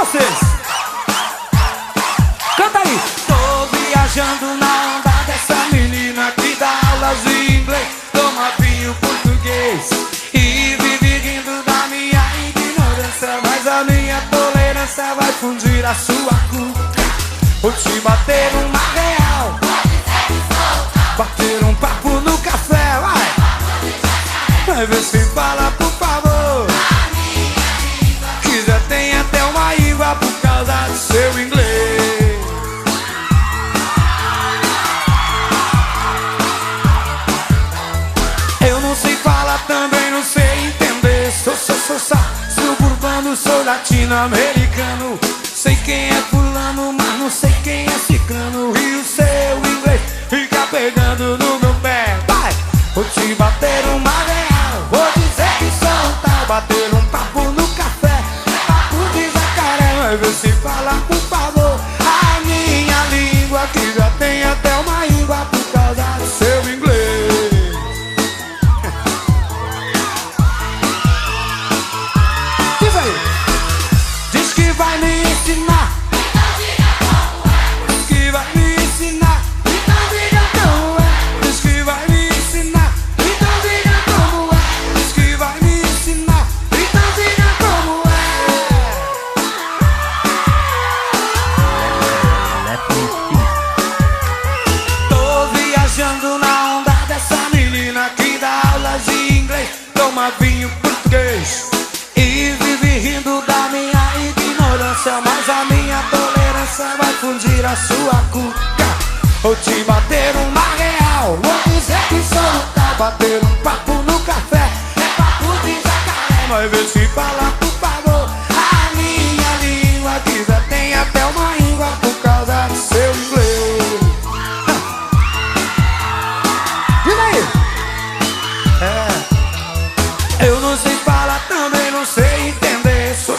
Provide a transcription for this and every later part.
vocês. Canta aí. Tô viajando na onda dessa menina que dá aulas de inglês, toma vinho português e vive rindo da minha ignorância. Mas a minha tolerância vai fundir a sua cuca. Vou te bater uma real, bater um papo no café, vai ver se fala, por favor, que já tem até uma íngua por causa do seu inglês. Eu não sei falar, também não sei entender. Sou suburbano, sou latino-americano. Sei quem é fulano, mas não sei quem é ciclano. E o seu inglês fica pegando no meu pé. Vai, vou te bater uma real, vou dizer que sou um tal, bater um papo no café, papo de jacaré. Vai ver se fala, por favor, a minha língua, que já tem até uma íngua por causa do seu inglês. Diz aí. Diz que vai me ensinar, então diga como é. Diz que vai me ensinar, então diga como é. Diz que vai me ensinar, então diga como é. Diz que vai me ensinar, então diga como é. Tô viajando na onda dessa menina que dá aulas de inglês, toma vinho português e vive rindo da minha ignorância. Mas a minha tolerância vai fundir a sua cuca. Vou te bater uma real, vou dizer que sou um tal, bater um papo no café, é papo de jacaré. Vai ver se fala, por favor, a minha língua, que já tem até uma íngua por causa do seu inglês. Diz aí. Eu não sei falar, também não sei entender. Sou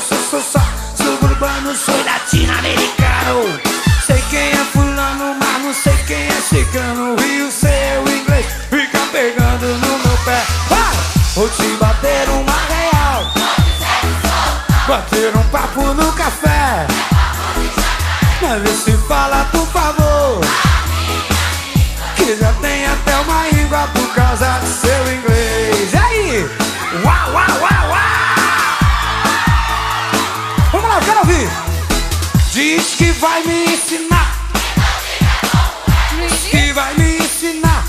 suburbano, sou latino-americano. Sei quem é fulano, mas não sei quem é ciclano. E o seu inglês fica pegando no meu pé. Vai! Vou te bater uma real, bater um papo no café. Mas vê se fala, por favor, que já tem até uma íngua por causa do seu inglês. E aí? Uau, uau, uau, uau! Vamos lá, eu quero ouvir. Diz que vai me ensinar, diz que vai me ensinar,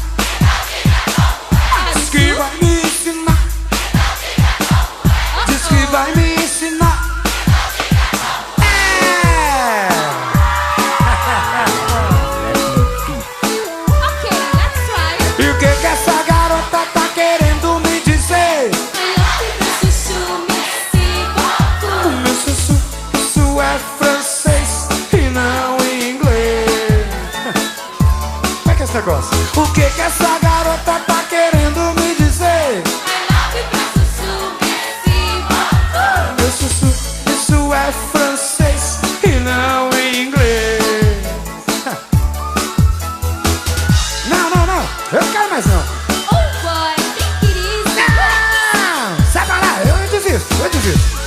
diz que vai me ensinar, diz que vai me ensinar. Okay, let's try. E o que essa garota tá querendo me dizer? O meu sussu, isso é francês e não inglês. Como é que é esse negócio? O que essa garota tá querendo me dizer? Meu sussu, isso é francês e não inglês. Não, não, não, eu não quero mais não. Oh boy, think it is. Não, sai pra lá, eu desisto, eu desisto.